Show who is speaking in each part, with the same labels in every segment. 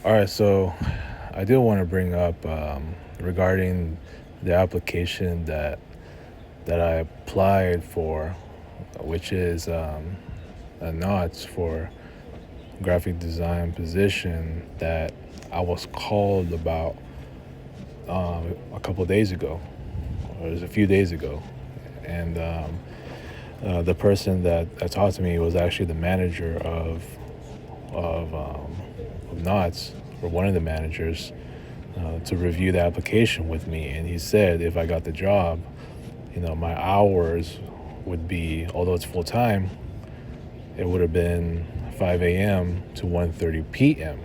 Speaker 1: All right, so I do want to bring up regarding the application that I applied for, which is a NOTS for graphic design position that I was called about a couple days ago, or it was a few days ago, and the person that talked to me was actually the manager of NOTS, or one of the managers, to review the application with me. And he said if I got the job, my hours would be, although it's full time, it would have been 5 a.m. to 1:30 p.m.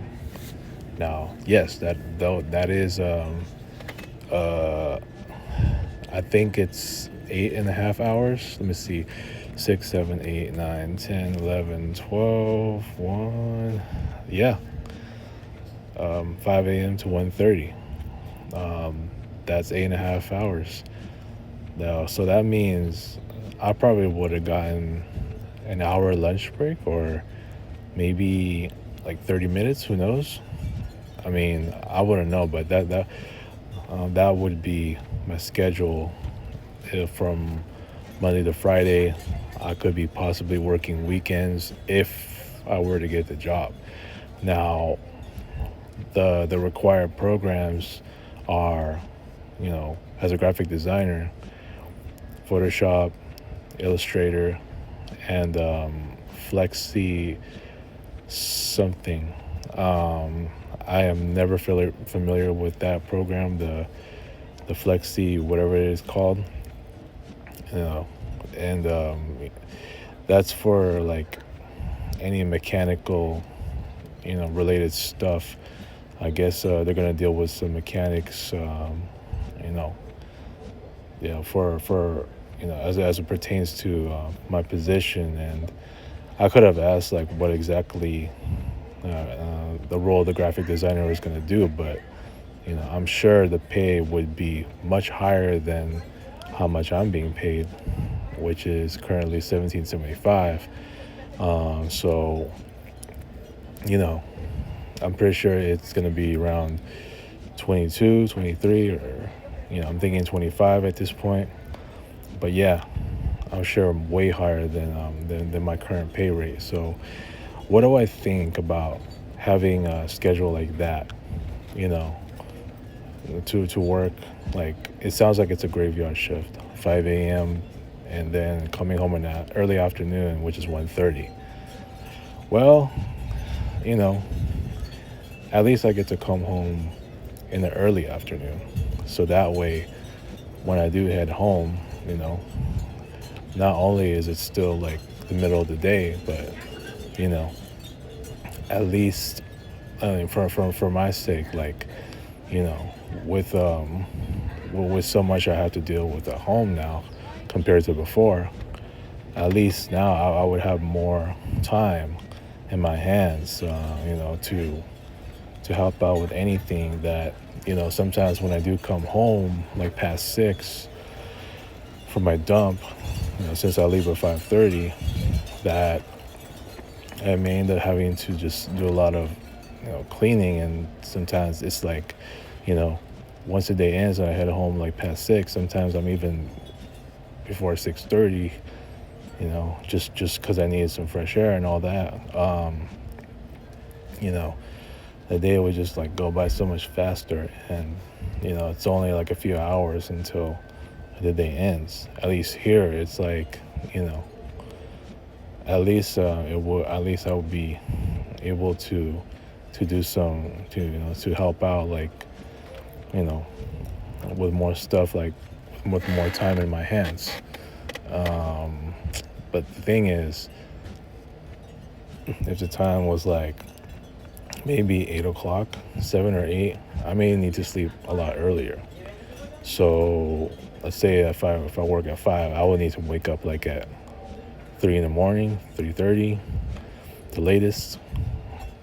Speaker 1: Now, yes, that is, uh, I think it's 8.5 hours. Let me see, 6, 7, 8, 9, 10, 11, 12, 1. Yeah, 5 a.m. to 1:30. That's 8.5 hours. Now, so that means I probably would have gotten an hour lunch break, or maybe like 30 minutes. Who knows? I mean, I wouldn't know, but that would be my schedule if from Monday to Friday. I could be possibly working weekends if I were to get the job. Now, the required programs are, as a graphic designer, Photoshop, Illustrator, and Flexi something. I am never familiar with that program, the Flexi whatever it is called. You know, and that's for like any mechanical, related stuff. I guess they're gonna deal with some mechanics, you know, for as it pertains to my position. And I could have asked like what exactly the role of the graphic designer was gonna do, but I'm sure the pay would be much higher than how much I'm being paid, which is currently 17.75. So you know I'm pretty sure it's going to be around 22, 23, or I'm thinking 25 at this point. But yeah, I'm sure I'm way higher than my current pay rate. So what do I think about having a schedule like that, you know to work? Like, it sounds like it's a graveyard shift, 5 a.m., and then coming home in the early afternoon, which is 1:30. Well, you know at least I get to come home in the early afternoon, so that way when I do head home, you know not only is it still like the middle of the day, but you know at least, I mean, for my sake, like, you know with with so much I have to deal with at home now compared to before. At least now I would have more time in my hands, to help out with anything that, sometimes when I do come home like past 6 from my dump, since I leave at 5:30, that I may end up having to just do a lot of, cleaning. And sometimes it's like, you know once the day ends and I head home like past 6, sometimes I'm even before 6:30, just because I needed some fresh air and all that. You know, the day would just like go by so much faster, and it's only like a few hours until the day ends. At least here, it's like, at least I would be able to do some to help out, like, you know with more stuff, like with more time in my hands. Um, but the thing is, if the time was like maybe 8 o'clock, 7 or 8, I may need to sleep a lot earlier. So let's say if I work at 5, I would need to wake up like at 3 in the morning, 3:30, the latest,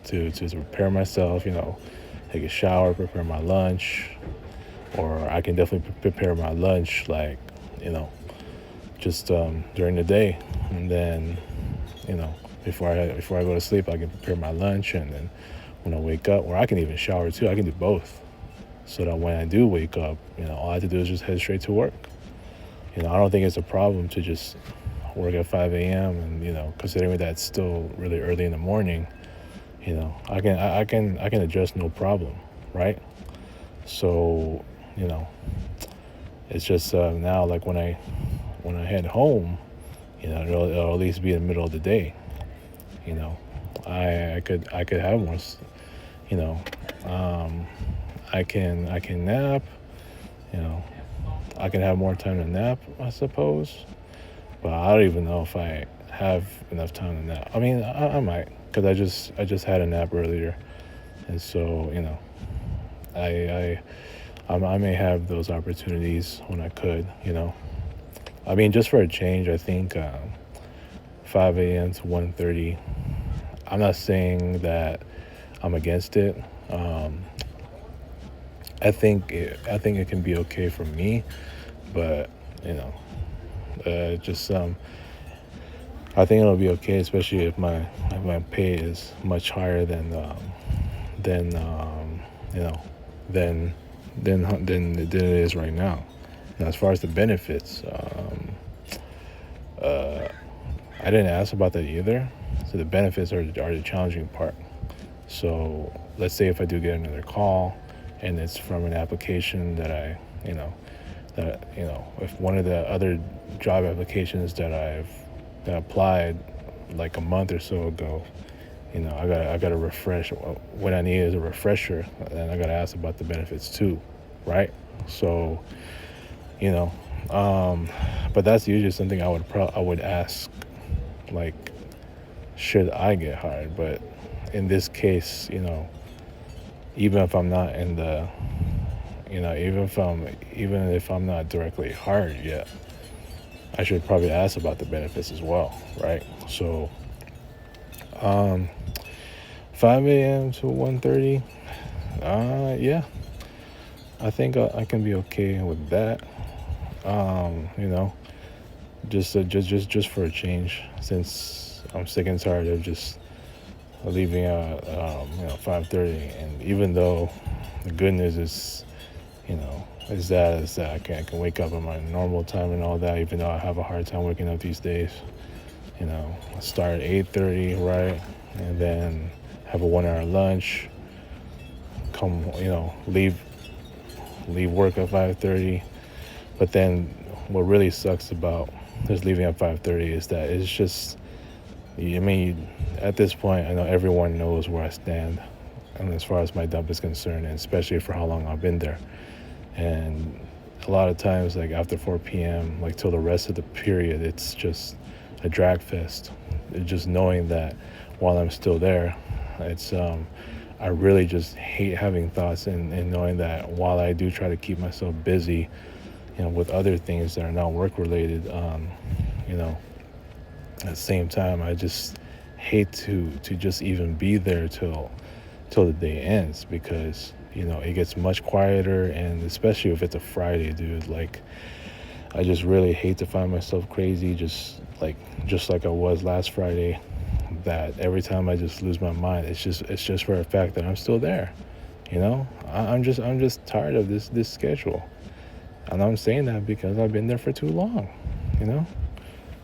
Speaker 1: to prepare myself. Take a shower, prepare my lunch, or I can definitely prepare my lunch, like, you know just during the day, and then, you know before I go to sleep, I can prepare my lunch, and then when I wake up, or I can even shower too. I can do both, so that when I do wake up, all I have to do is just head straight to work. I don't think it's a problem to just work at 5 a.m. and considering that it's still really early in the morning, I can adjust no problem, right? So, you know, it's just now like when I head home, it'll at least be in the middle of the day. You know, I could have more. You know, um, I can nap. You know, I can have more time to nap, I suppose. But I don't even know if I have enough time to nap. I mean, I might, because I just had a nap earlier, and so I I may have those opportunities when I could. I mean, just for a change, I think 5 a.m. to 1:30. I'm not saying that I'm against it. Um, I think it can be okay for me, but you know, just I think it'll be okay, especially if my pay is much higher than you know than than it is right now. Now, as far as the benefits, uh, I didn't ask about that either. So the benefits are the challenging part. So let's say if I do get another call, and it's from an application that if one of the other job applications that applied like a month or so ago, I gotta refresh. What I need is a refresher, and I gotta ask about the benefits too, right? So you know, um, but that's usually something I would ask, like, should I get hired? But in this case, even if I'm not in the, even if I'm not directly hired yet, I should probably ask about the benefits as well, right? So, um, 5 a.m. to 1:30. Yeah, I think I can be okay with that. Um, you know, just for a change, since I'm sick and tired of just leaving at 5:30. And even though the good news is that I can wake up at my normal time and all that, even though I have a hard time waking up these days. I start at 8:30, right, and then have a 1 hour lunch. Come, leave work at 5:30. But then, what really sucks about just leaving at 5:30 is that it's just, I mean, at this point, I know everyone knows where I stand, and as far as my dump is concerned, and especially for how long I've been there. And a lot of times, like after 4 p.m., like till the rest of the period, it's just a drag fest. It's just knowing that while I'm still there, it's I really just hate having thoughts, and knowing that while I do try to keep myself busy, with other things that are not work related, you know, at the same time, I just hate to just even be there till the day ends, because it gets much quieter, and especially if it's a Friday, dude. Like, I just really hate to find myself crazy, just like I was last Friday. That every time I just lose my mind, it's just for a fact that I'm still there. I'm just tired of this schedule, and I'm saying that because I've been there for too long. You know,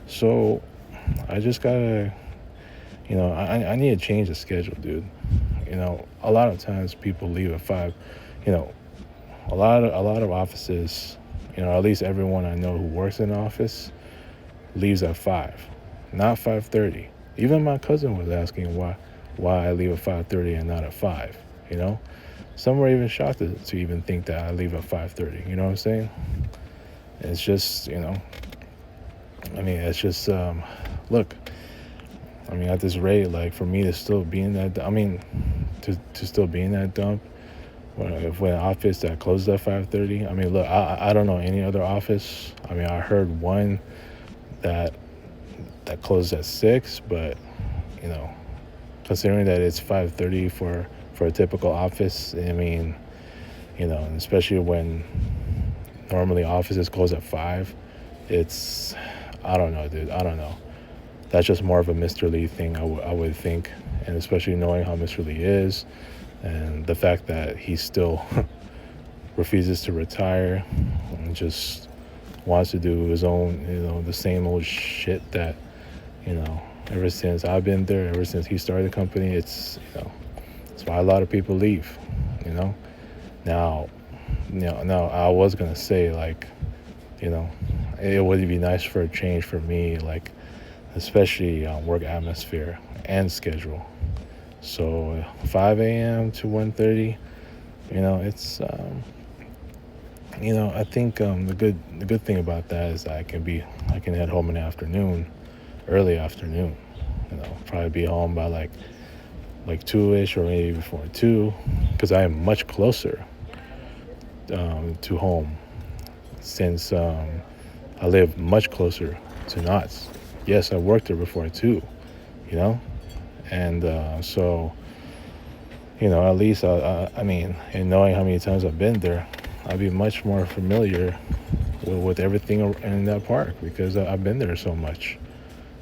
Speaker 1: so I just gotta, I need to change the schedule, dude. A lot of times people leave at 5. You know, a lot of offices, at least everyone I know who works in the office leaves at 5, not 5:30. Even my cousin was asking why I leave at 5:30 and not at 5. You know, some were even shocked to even think that I leave at 5:30. You know what I'm saying? It's just, I mean, it's just, look, I mean, at this rate, like, for me to still be in that, I mean, to still be in that dump, when an office that closes at 5:30. I mean, look, I don't know any other office. I mean, I heard one that closed at 6, but, you know, considering that it's 5:30 for a typical office, I mean, and especially when normally offices close at 5, it's, I don't know, dude. I don't know. that's just more of a Mr. Lee thing, I would think. And especially knowing how Mr. Lee is, and the fact that he still refuses to retire and just wants to do his own, the same old shit that, ever since I've been there, ever since he started the company, it's why a lot of people leave, you know. Now, now I was gonna say, like, it would be nice for a change for me, like, especially work atmosphere and schedule. So 5 a.m. to 1:30, it's I think the good thing about that is that I can head home in the afternoon, early afternoon. Probably be home by like 2ish or maybe before 2, because I am much closer to home, since I live much closer to Knott's. Yes, I worked there before too, you know, and so at least I mean, and knowing how many times I've been there, I'd be much more familiar with everything in that park, because I've been there so much.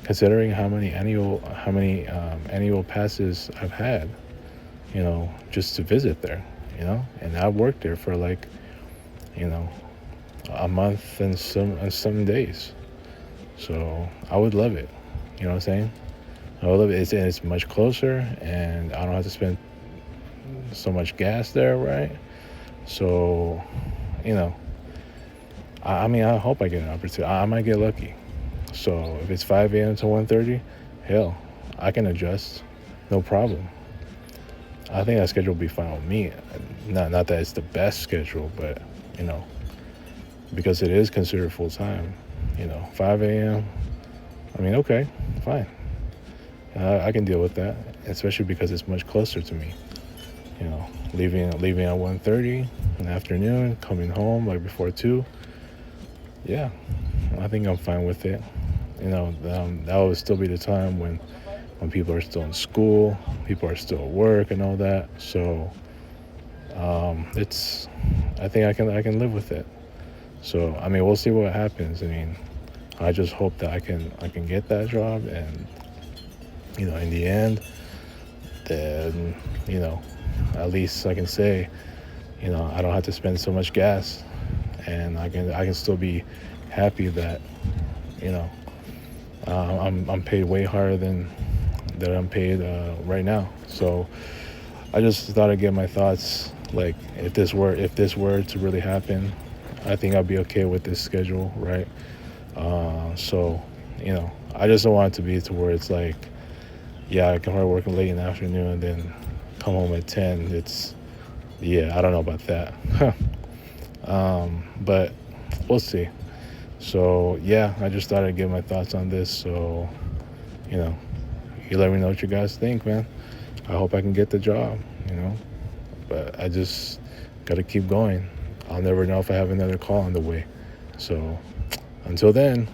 Speaker 1: Considering how many annual passes I've had, just to visit there, and I worked there for like, a month and some days. So I would love it. You know what I'm saying? I would love it. It's much closer, and I don't have to spend so much gas there, right? So, I mean, I hope I get an opportunity. I might get lucky. So if it's 5 a.m. to 1:30, hell, I can adjust, no problem. I think that schedule will be fine with me. Not that it's the best schedule, but because it is considered full time. 5 a.m. I mean, okay, fine. I can deal with that, especially because it's much closer to me. Leaving at 1:30 in the afternoon, coming home like before 2. Yeah, I think I'm fine with it. That would still be the time when people are still in school, people are still at work and all that. So I think I can live with it. So I mean, we'll see what happens. I mean, I just hope that I can get that job, and in the end, then at least I can say, I don't have to spend so much gas, and I can still be happy that I'm paid way higher than that I'm paid right now. So I just thought I'd get my thoughts. Like, if this were to really happen, I think I'd be okay with this schedule, right? So I just don't want it to be to where it's like, yeah, I can start working late in the afternoon and then come home at 10. I don't know about that. But we'll see. So yeah, I just thought I'd give my thoughts on this. So you let me know what you guys think, man. I hope I can get the job, but I just gotta keep going. I'll never know if I have another call on the way. So until then,